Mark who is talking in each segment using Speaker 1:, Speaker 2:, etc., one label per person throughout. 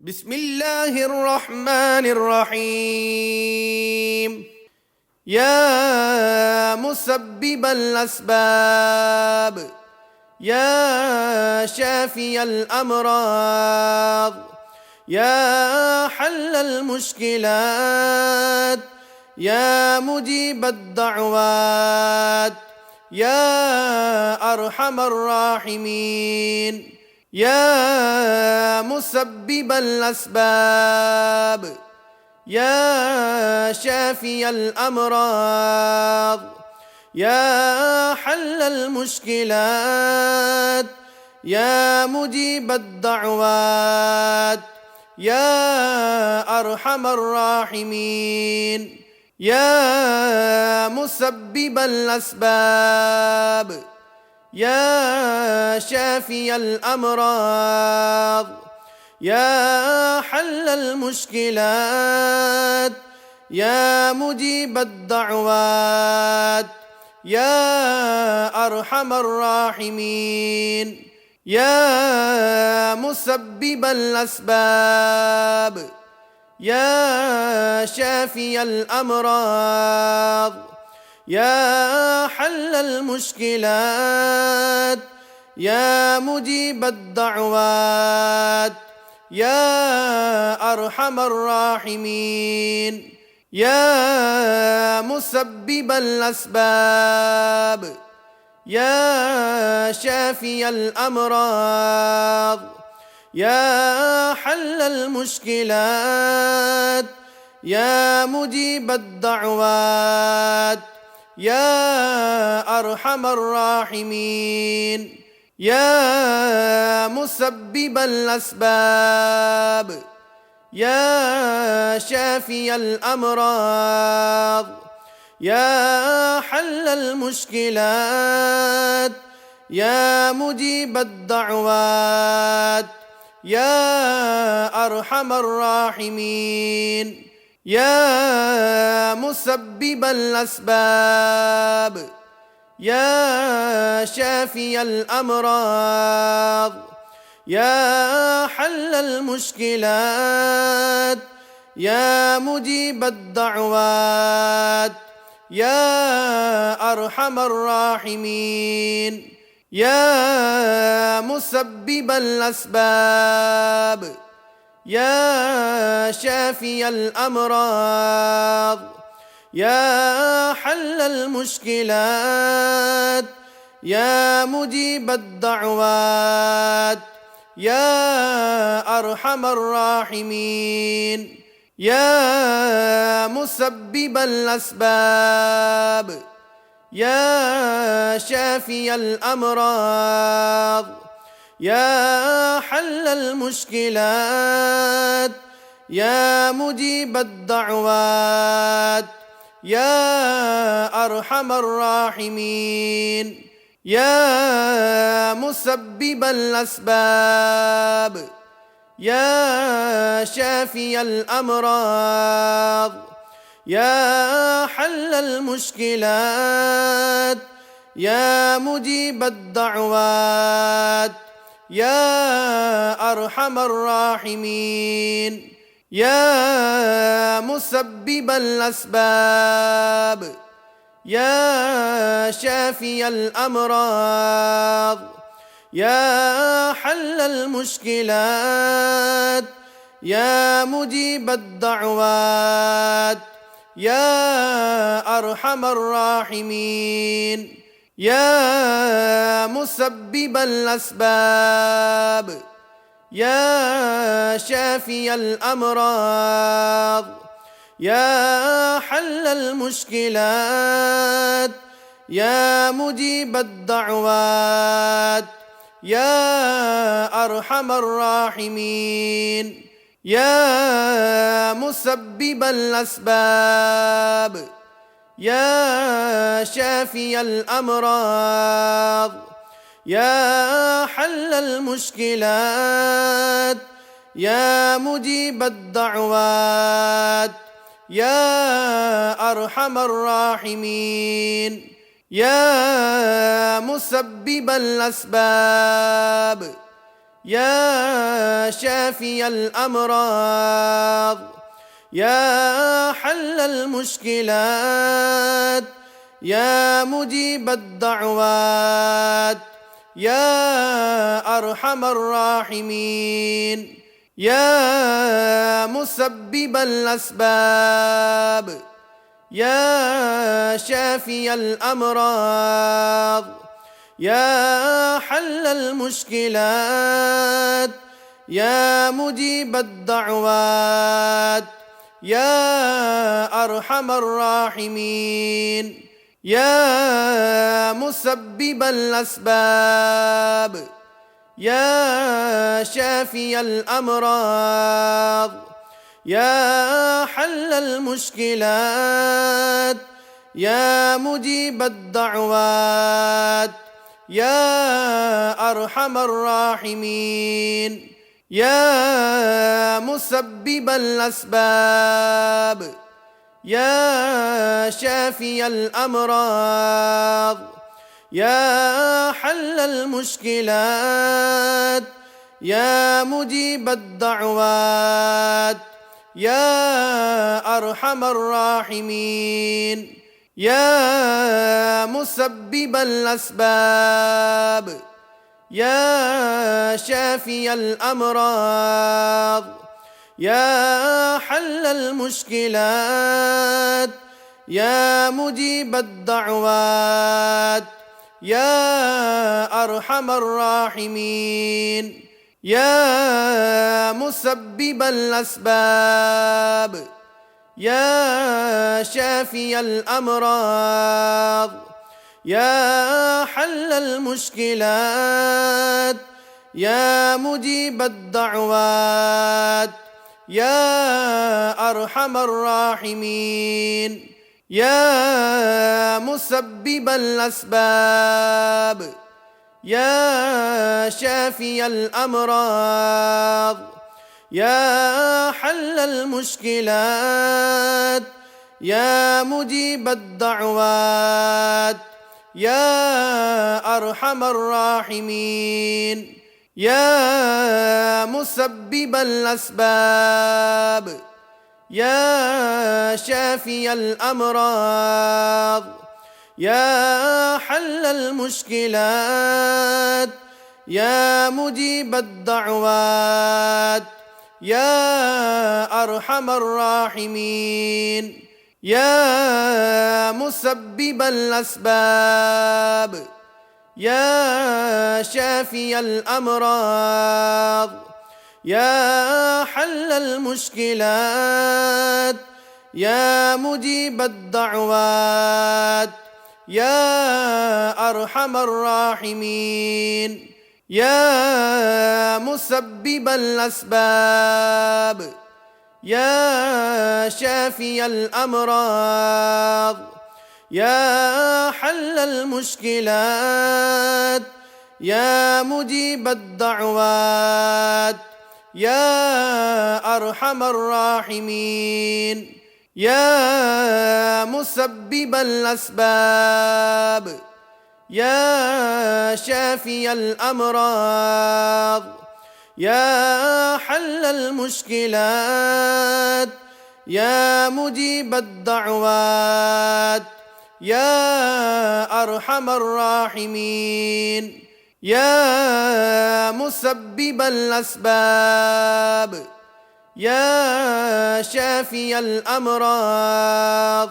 Speaker 1: بسم الله الرحمن الرحيم. يا مسبب الأسباب، يا شافي الأمراض، يا حل المشكلات، يا مجيب الدعوات، يا أرحم الراحمين. يا مسبب الأسباب، يا شافي الأمراض، يا حل المشكلات، يا مجيب الدعوات، يا أرحم الراحمين. يا مسبب الأسباب، يا شافي الأمراض، يا حل المشكلات، يا مجيب الدعوات، يا أرحم الراحمين. يا مسبب الأسباب، يا شافي الأمراض، يا حل المشكلات، يا مجيب الدعوات، يا أرحم الراحمين. يا مسبب الأسباب، يا شافي الأمراض، يا حل المشكلات، يا مجيب الدعوات، يا أرحم الراحمين. يا مسبب الأسباب، يا شافي الأمراض، يا حل المشكلات، يا مجيب الدعوات، يا أرحم الراحمين. يا مسبب الأسباب، يا شافي الأمراض، يا حل المشكلات، يا مجيب الدعوات، يا أرحم الراحمين. يا مسبب الأسباب، يا شافي الأمراض، يا حل المشكلات، يا مجيب الدعوات، يا أرحم الراحمين. يا مسبب الأسباب، يا شافي الأمراض، يا حل المشكلات، يا مجيب الدعوات، يا أرحم الراحمين. يا مسبب الأسباب، يا شافي الأمراض، يا حل المشكلات، يا مجيب الدعوات، يا أرحم الراحمين. يا مسبب الأسباب، يا شافي الأمراض، يا حل المشكلات، يا مجيب الدعوات، يا أرحم الراحمين. يا مسبب الأسباب، يا شافي الأمراض، يا حل المشكلات، يا مجيب الدعوات، يا أرحم الراحمين. يا مسبب الأسباب، يا شافي الأمراض، يا حل المشكلات، يا مجيب الدعوات، يا أرحم الراحمين. يا مسبب الأسباب، يا شافي الأمراض، يا حل المشكلات، يا مجيب الدعوات، يا أرحم الراحمين، يا مسبب الأسباب، يا شافي الأمراض، يا حل المشكلات، يا مجيب الدعوات، يا أرحم الراحمين، يا مسبب الأسباب، يا شافي الأمراض، يا حل المشكلات، يا مجيب الدعوات، يا أرحم الراحمين، يا مسبب الأسباب، يا شافي الأمراض، يا حل المشكلات، يا مجيب الدعوات، يا أرحم الراحمين، يا مسبب الأسباب، يا شافي الأمراض، يا حل المشكلات، يا مجيب الدعوات، يا أرحم الراحمين، يا مسبب الأسباب، يا شافي الأمراض، يا حل المشكلات، يا مجيب الدعوات، يا أرحم الراحمين، يا مسبب الأسباب، يا شافي الأمراض، يا حل المشكلات، يا مجيب الدعوات، يا أرحم الراحمين، يا مسبب الأسباب، يا شافي الأمراض، يا حل المشكلات، يا مجيب الدعوات، يا أرحم الراحمين، يا مسبب الأسباب، يا شافي الأمراض، يا حل المشكلات، يا مجيب الدعوات، يا أرحم الراحمين، يا مسبب الأسباب، يا شافي الأمراض، يا حل المشكلات، يا مجيب الدعوات، يا أرحم الراحمين، يا مسبب الأسباب، يا شافي الأمراض، يا حل المشكلات، يا مجيب الدعوات، يا أرحم الراحمين، يا مسبب الأسباب، يا شافي الأمراض،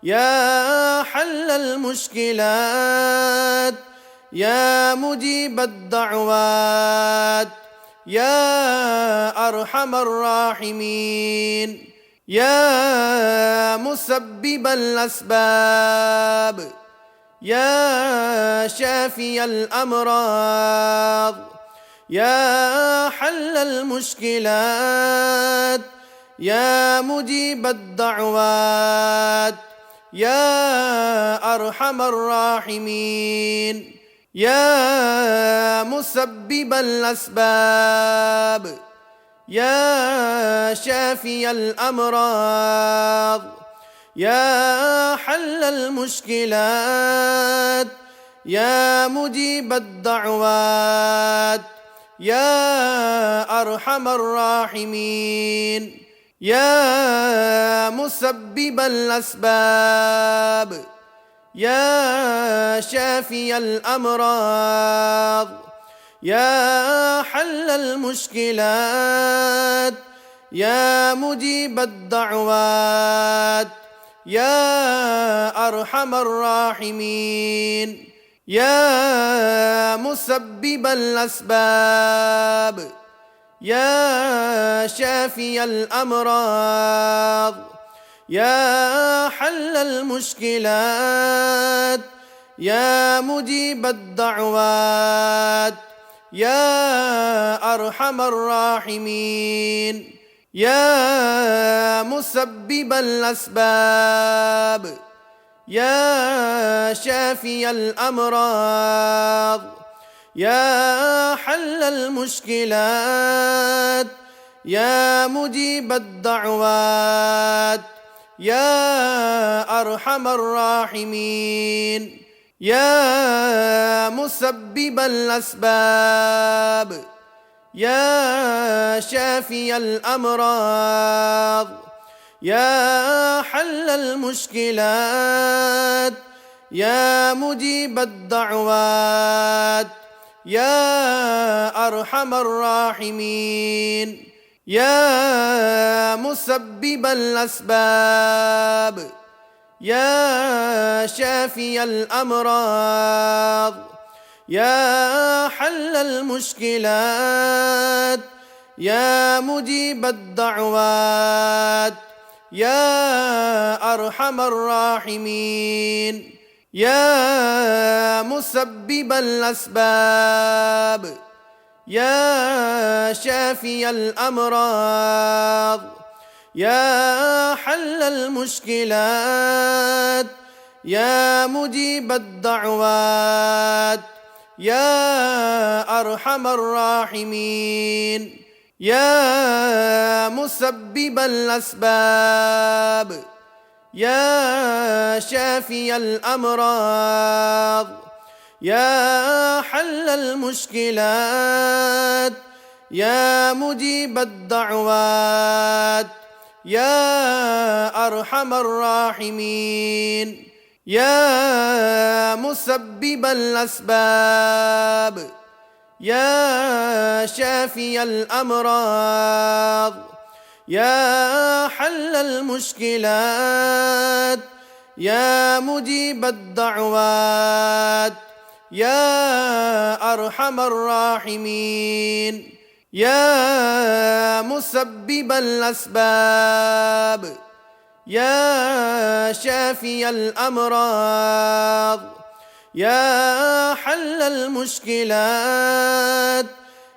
Speaker 1: يا حل المشكلات، يا مجيب الدعوات، يا أرحم الراحمين، يا مسبب الأسباب، يا شافي الأمراض، يا حل المشكلات، يا مجيب الدعوات، يا أرحم الراحمين، يا مسبب الأسباب، يا شافي الأمراض، يا حل المشكلات، يا مجيب الدعوات، يا أرحم الراحمين يا مسبب الأسباب يا شافي الأمراض يا حل المشكلات يا مجيب الدعوات يا أرحم الراحمين يا مسبب الأسباب يا شافي الأمراض يا حل المشكلات يا مجيب الدعوات يا أرحم الراحمين يا مسبب الأسباب يا شافي الأمراض يا حل المشكلات يا مجيب الدعوات يا أرحم الراحمين يا مسبب الأسباب يا شافي الأمراض يا حل المشكلات يا مجيب الدعوات يا أرحم الراحمين يا مسبب الأسباب يا شافي الأمراض يا حل المشكلات يا مجيب الدعوات يا أرحم الراحمين يا مسبب الأسباب يا شافي الأمراض يا حل المشكلات يا مجيب الدعوات يا أرحم الراحمين يا مسبب الأسباب يا شافي الأمراض يا حل المشكلات يا مجيب الدعوات يا أرحم الراحمين يا مسبب الأسباب يا شافي الأمراض يا حل المشكلات يا مجيب الدعوات يا أرحم الراحمين يا مسبب الأسباب يا شافي الأمراض يا حل المشكلات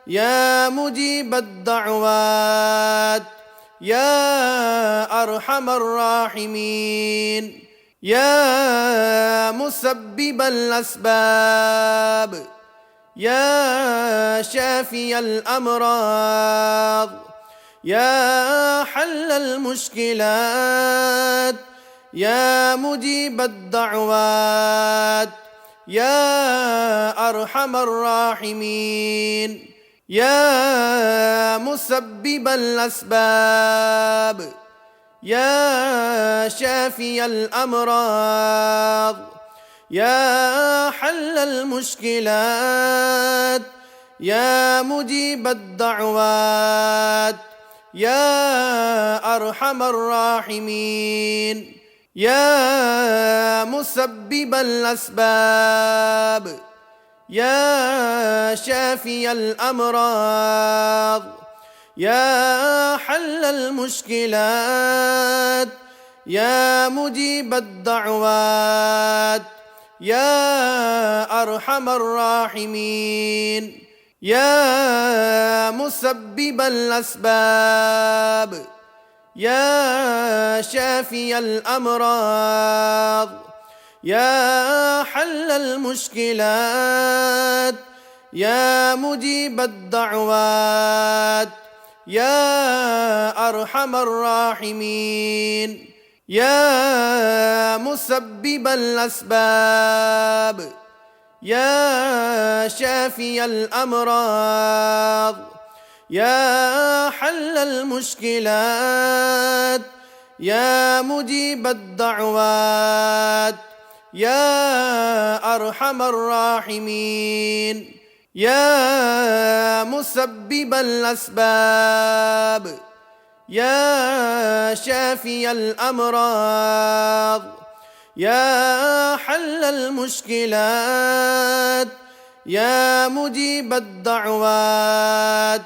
Speaker 1: يا مجيب الدعوات يا أرحم الراحمين يا مسبب الأسباب يا شافي الأمراض يا حل المشكلات يا مجيب الدعوات يا أرحم الراحمين يا مسبب الأسباب يا شافي الأمراض يا حل المشكلات يا مجيب الدعوات يا أرحم الراحمين يا مسبب الأسباب يا شافي الأمراض يا حل المشكلات يا مجيب الدعوات يا أرحم الراحمين يا مسبب الأسباب يا شافي الأمراض يا حل المشكلات يا مجيب الدعوات يا أرحم الراحمين يا مسبب الأسباب يا شافي الأمراض، يا حل المشكلات، يا مجيب الدعوات، يا أرحم الراحمين، يا مسبب الأسباب، يا شافي الأمراض، يا حل المشكلات، يا مجيب الدعوات،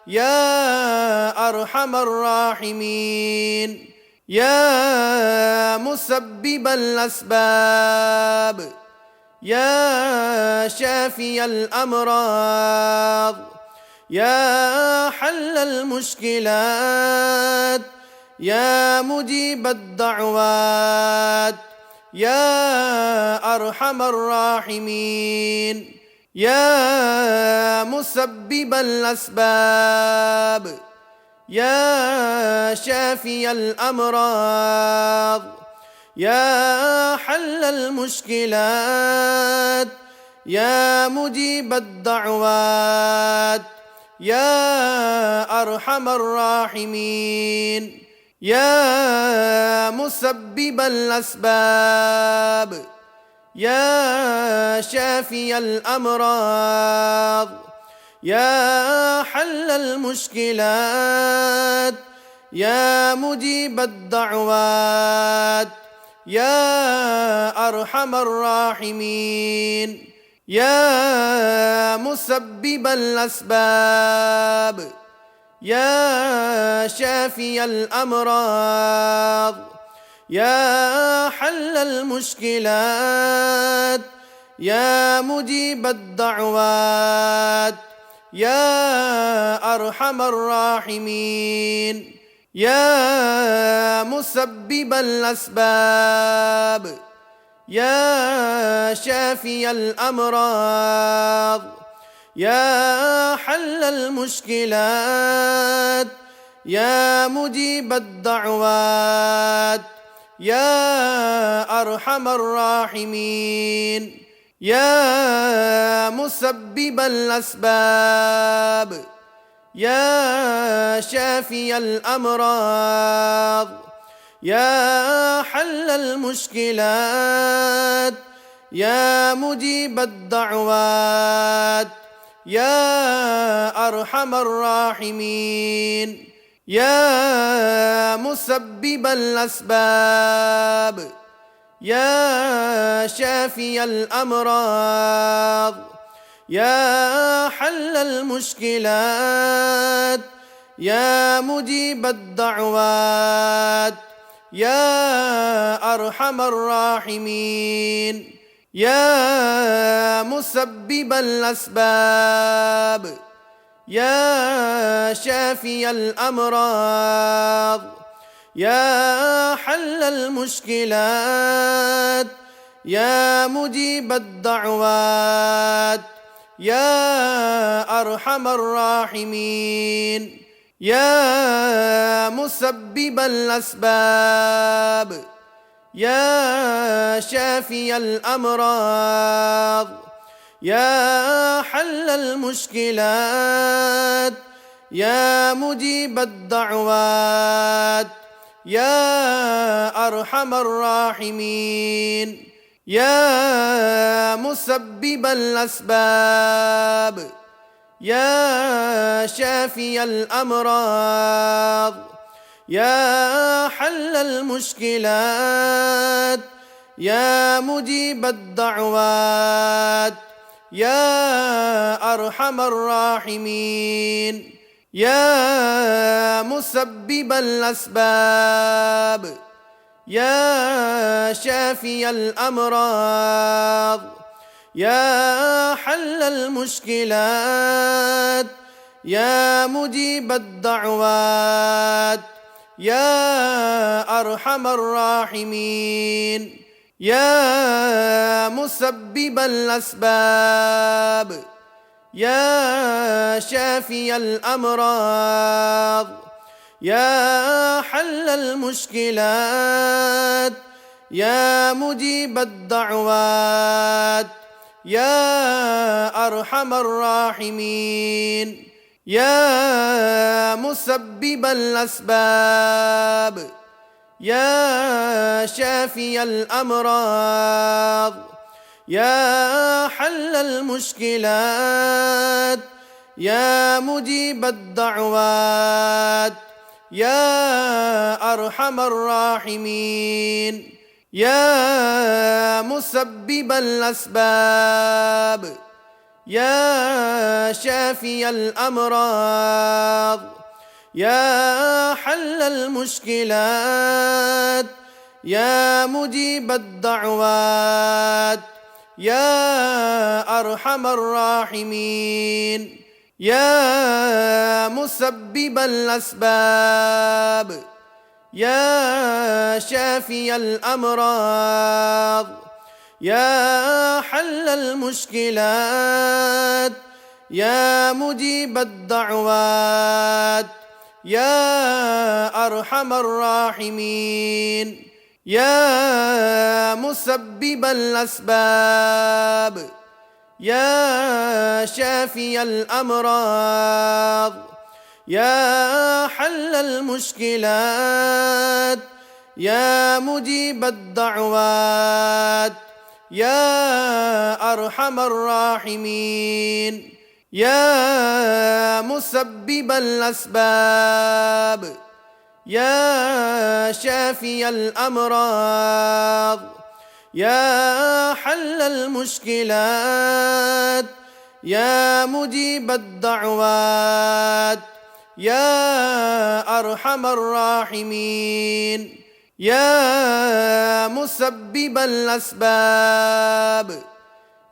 Speaker 1: يا أرحم الراحمين، يا مسبب الأسباب، يا شافي الأمراض، يا حل المشكلات، يا مجيب الدعوات، يا أرحم الراحمين، يا مسبب الأسباب، يا شافي الأمراض، يا حل المشكلات، يا مجيب الدعوات، يا أرحم الراحمين، يا مسبب الأسباب، يا شافي الأمراض، يا حل المشكلات، يا مجيب الدعوات، يا أرحم الراحمين، يا مسبب الأسباب، يا شافي الأمراض، يا حل المشكلات، يا مجيب الدعوات، يا أرحم الراحمين، يا مسبب الأسباب، يا شافي الأمراض، يا حل المشكلات، يا مجيب الدعوات، يا أرحم الراحمين، يا مسبب الأسباب، يا شافي الأمراض، يا حل المشكلات، يا مجيب الدعوات، يا أرحم الراحمين، يا مسبب الأسباب، يا شافي الأمراض، يا حل المشكلات، يا مجيب الدعوات، يا أرحم الراحمين، يا مسبب الأسباب، يا شافي الأمراض، يا حل المشكلات، يا مجيب الدعوات، يا أرحم الراحمين، يا مسبب الأسباب، يا شافي الأمراض، يا حل المشكلات، يا مجيب الدعوات، يا أرحم الراحمين، يا مسبب الأسباب، يا شافي الأمراض، يا حل المشكلات، يا مجيب الدعوات، يا أرحم الراحمين، يا مسبب الأسباب، يا شافي الأمراض، يا حل المشكلات، يا مجيب الدعوات، يا أرحم الراحمين، يا مسبب الأسباب، يا شافي الأمراض، يا حل المشكلات، يا مجيب الدعوات، يا أرحم الراحمين. يا مسبب الأسباب، يا شافي الأمراض، يا حل المشكلات، يا مجيب الدعوات، يا أرحم الراحمين. يا مسبب الأسباب، يا شافي الأمراض، يا حل المشكلات، يا مجيب الدعوات، يا أرحم الراحمين. يا مسبب الأسباب، يا شافي الأمراض، يا حل المشكلات، يا مجيب الدعوات، يا أرحم الراحمين. يا مسبب الأسباب، يا شافي الأمراض، يا حل المشكلات، يا مجيب الدعوات، يا أرحم الراحمين. يا مسبب الأسباب، يا شافي الأمراض، يا حل المشكلات، يا مجيب الدعوات، يا أرحم الراحمين. يا مسبب الأسباب،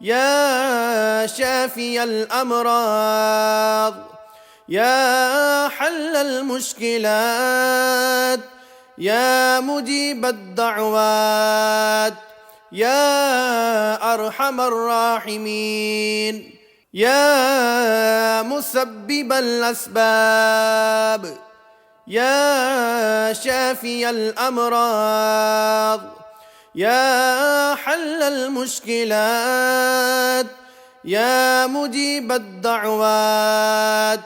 Speaker 1: يا شافي الأمراض، يا حل المشكلات، يا مجيب الدعوات، يا أرحم الراحمين. يا مسبب الأسباب، يا شافي الأمراض، يا حل المشكلات، يا مجيب الدعوات،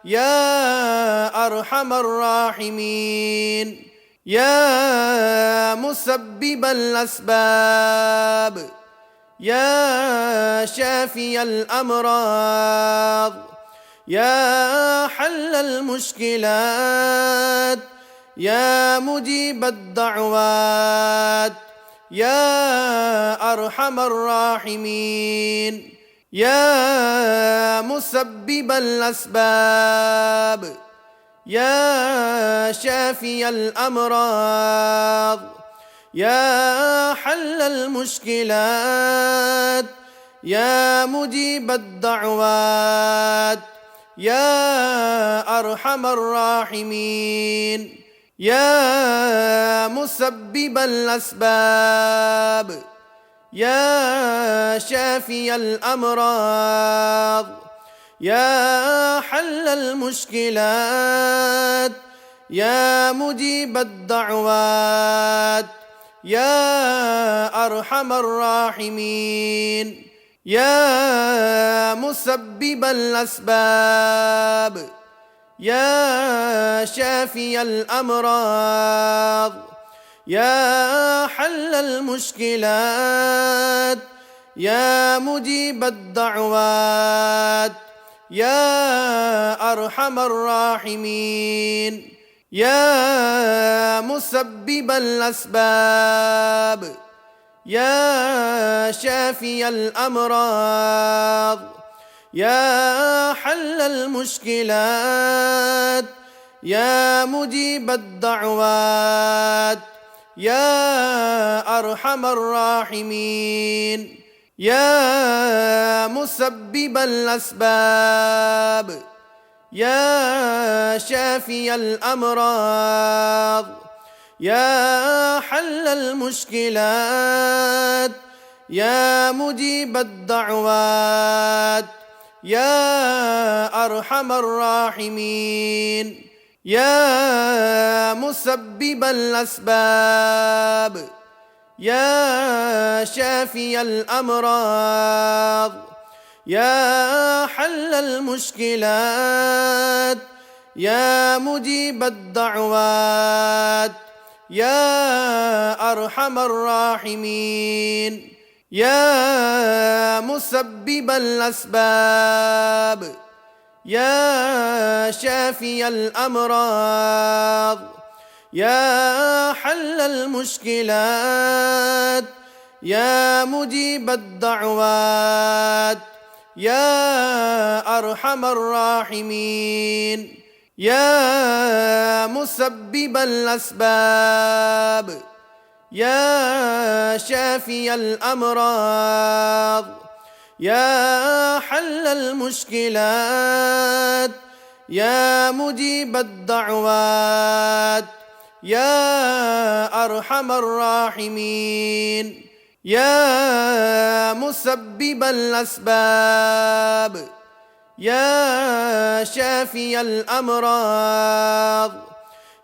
Speaker 1: يا أرحم الراحمين. يا مسبب الأسباب، يا شافي الأمراض، يا حل المشكلات، يا مجيب الدعوات، يا أرحم الراحمين. يا مسبب الأسباب، يا شافي الأمراض، يا حل المشكلات، يا مجيب الدعوات، يا أرحم الراحمين. يا مسبب الأسباب، يا شافي الأمراض، يا حل المشكلات، يا مجيب الدعوات، يا أرحم الراحمين. يا مسبب الأسباب، يا شافي الأمراض، يا حل المشكلات، يا مجيب الدعوات، يا أرحم الراحمين. يا مسبب الأسباب، يا شافي الأمراض، يا حل المشكلات، يا مجيب الدعوات، يا أرحم الراحمين. يا مسبب الأسباب، يا شافي الأمراض، يا حل المشكلات، يا مجيب الدعوات، يا أرحم الراحمين. يا مسبب الأسباب، يا شافي الأمراض، يا حل المشكلات، يا مجيب الدعوات، يا أرحم الراحمين، يا مسبب الأسباب، يا شافي الأمراض، يا حل المشكلات، يا مجيب الدعوات، يا أرحم الراحمين، يا مسبب الأسباب، يا شافي الأمراض، يا حل المشكلات، يا مجيب الدعوات، يا أرحم الراحمين، يا مسبب الأسباب، يا شافي الأمراض،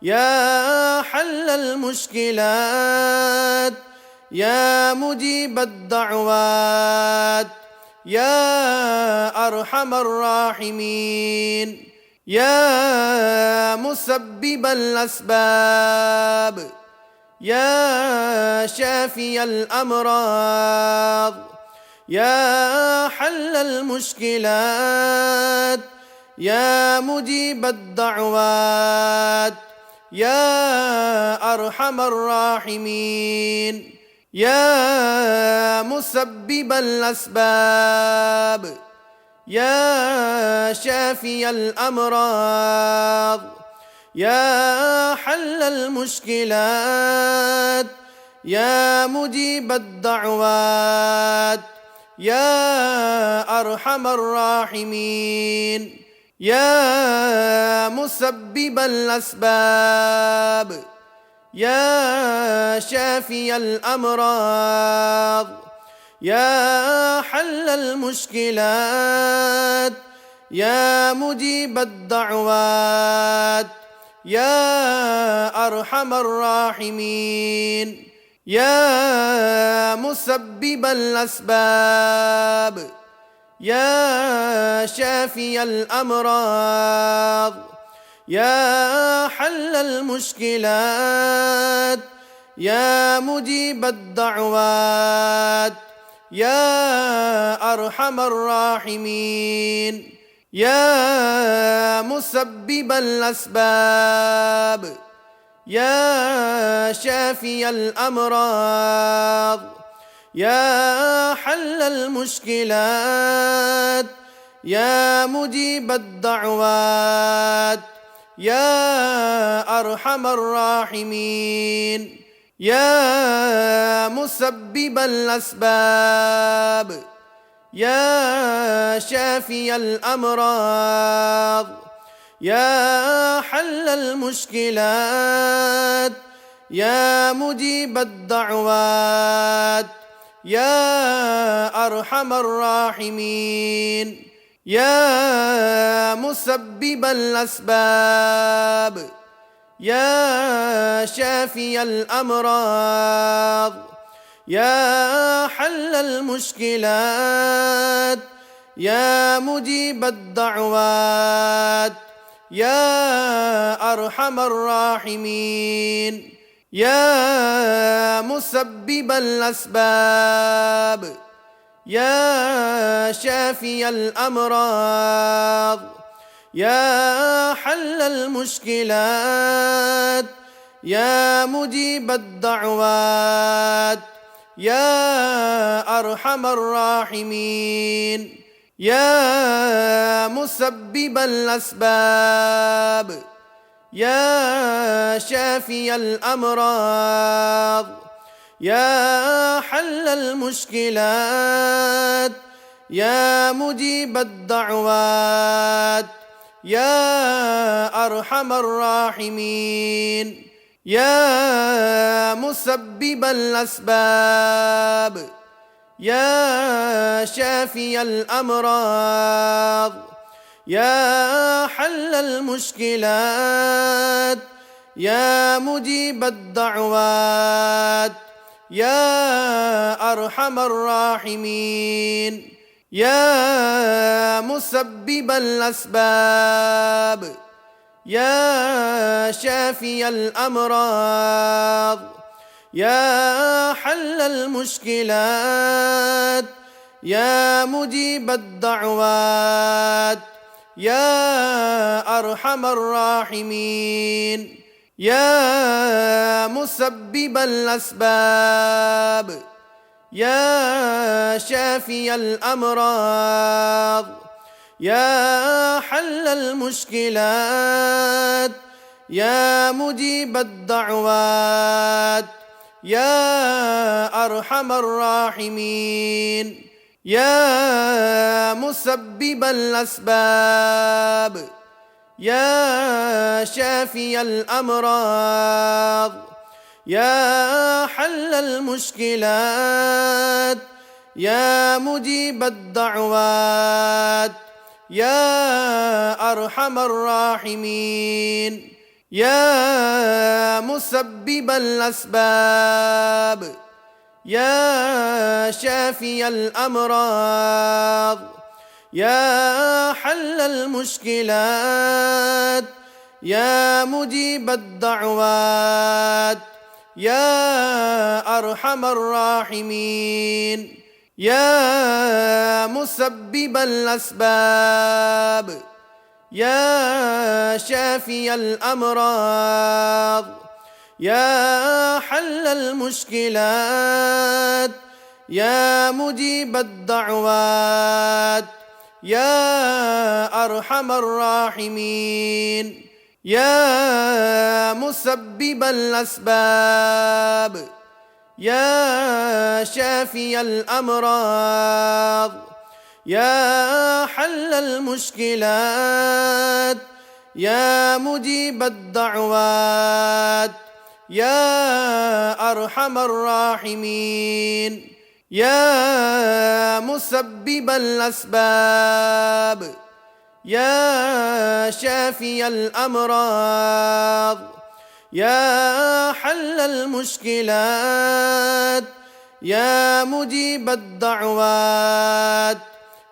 Speaker 1: يا حل المشكلات، يا مجيب الدعوات، يا أرحم الراحمين، يا مسبب الأسباب، يا شافي الأمراض، يا حل المشكلات، يا مجيب الدعوات، يا أرحم الراحمين، يا مسبب الأسباب، يا شافي الأمراض، يا حل المشكلات، يا مجيب الدعوات، يا أرحم الراحمين، يا مسبب الأسباب، يا شافي الأمراض، يا حل المشكلات، يا مجيب الدعوات، يا أرحم الراحمين، يا مسبب الأسباب، يا شافي الأمراض، يا حل المشكلات، يا مجيب الدعوات، يا أرحم الراحمين، يا مسبب الأسباب، يا شافي الأمراض، يا حل المشكلات، يا مجيب الدعوات، يا أرحم الراحمين، يا مسبب الأسباب، يا شافي الأمراض، يا حل المشكلات، يا مجيب الدعوات، يا أرحم الراحمين، يا مسبب الأسباب، يا شافي الأمراض، يا حل المشكلات، يا مجيب الدعوات، يا أرحم الراحمين، يا مسبب الأسباب، يا شافي الأمراض، يا حل المشكلات، يا مجيب الدعوات، يا أرحم الراحمين، يا مسبب الأسباب، يا شافي الأمراض، يا حل المشكلات، يا مجيب الدعوات، يا أرحم الراحمين، يا مسبب الأسباب، يا شافي الأمراض، يا حل المشكلات، يا مجيب الدعوات، يا أرحم الراحمين يا مسبب الأسباب يا شافي الأمراض يا حل المشكلات يا مجيب الدعوات يا أرحم الراحمين يا مسبب الأسباب يا شافي الأمراض يا حل المشكلات يا مجيب الدعوات يا أرحم الراحمين يا مسبب الأسباب يا شافي الأمراض يا حل المشكلات يا مجيب الدعوات يا أرحم الراحمين يا مسبب الأسباب يا شافي الأمراض يا حل المشكلات يا مجيب الدعوات يا أرحم الراحمين يا مسبب الأسباب يا شافي الأمراض يا حل المشكلات يا مجيب الدعوات يا أرحم الراحمين يا مسبب الأسباب يا شافي الأمراض يا حل المشكلات يا مجيب الدعوات يا أرحم الراحمين يا مسبب الأسباب يا شافي الأمراض يا حل المشكلات يا مجيب الدعوات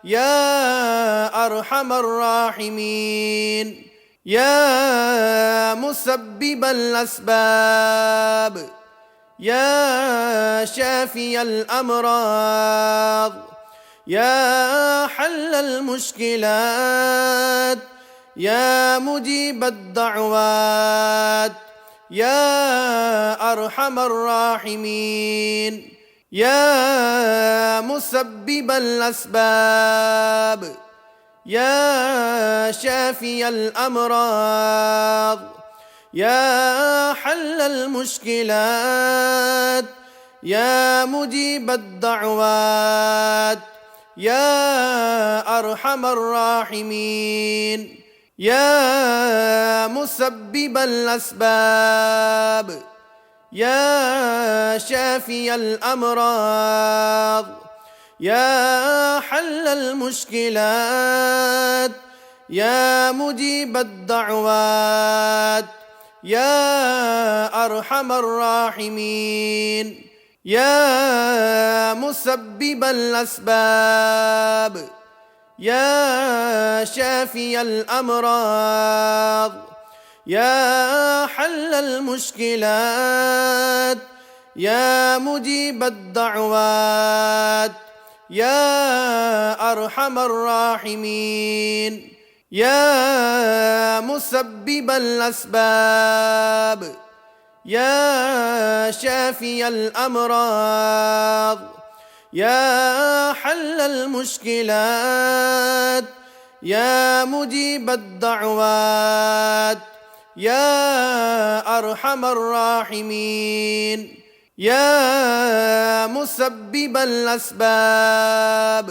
Speaker 1: يا أرحم الراحمين يا مسبب الأسباب يا شافي الأمراض يا حل المشكلات يا مجيب الدعوات يا أرحم الراحمين يا مسبب الأسباب يا شافي الأمراض يا حل المشكلات يا مجيب الدعوات يا أرحم الراحمين يا مسبب الأسباب يا شافي الأمراض يا حل المشكلات يا مجيب الدعوات يا أرحم الراحمين يا مسبب الأسباب يا شافي الأمراض يا حل المشكلات يا مجيب الدعوات يا أرحم الراحمين يا مسبب الأسباب يا شافي الأمراض يا حل المشكلات يا مجيب الدعوات يا أرحم الراحمين يا مسبب الأسباب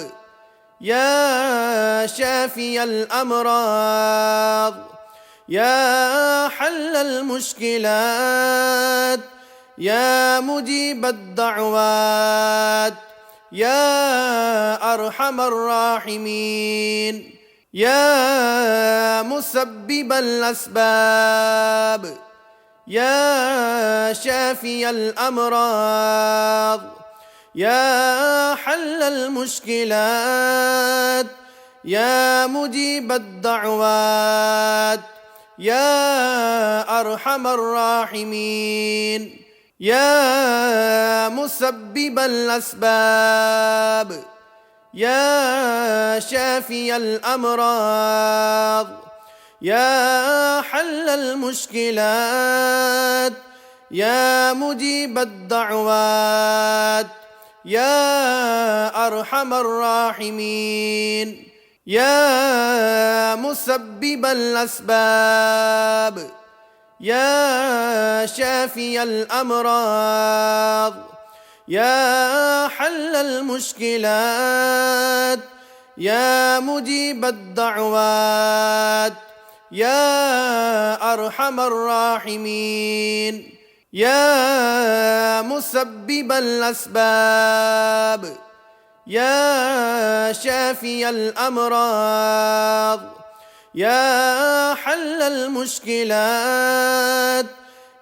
Speaker 1: يا شافي الأمراض يا حل المشكلات يا مجيب الدعوات يا أرحم الراحمين يا مسبب الأسباب يا شافي الأمراض، يا حل المشكلات، يا مجيب الدعوات، يا أرحم الراحمين، يا مسبب الأسباب، يا شافي الأمراض، يا حل المشكلات، يا مجيب الدعوات، يا أرحم الراحمين، يا مسبب الأسباب، يا شافي الأمراض، يا حل المشكلات، يا مجيب الدعوات، يا أرحم الراحمين، يا مسبب الأسباب، يا شافي الأمراض، يا حل المشكلات،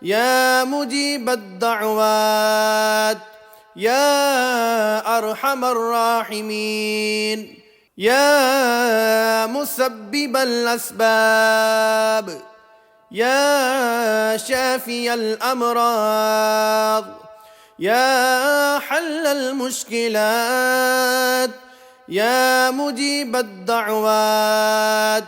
Speaker 1: يا مجيب الدعوات، يا أرحم الراحمين، يا مسبب الأسباب، يا شافي الأمراض، يا حل المشكلات، يا مجيب الدعوات،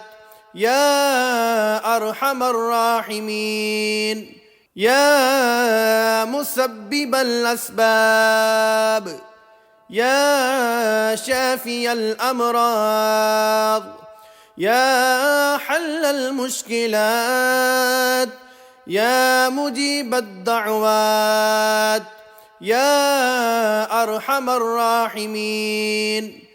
Speaker 1: يا أرحم الراحمين، يا مسبب الأسباب، يا شافي الأمراض، يا حل المشكلات، يا مجيب الدعوات، يا أرحم الراحمين.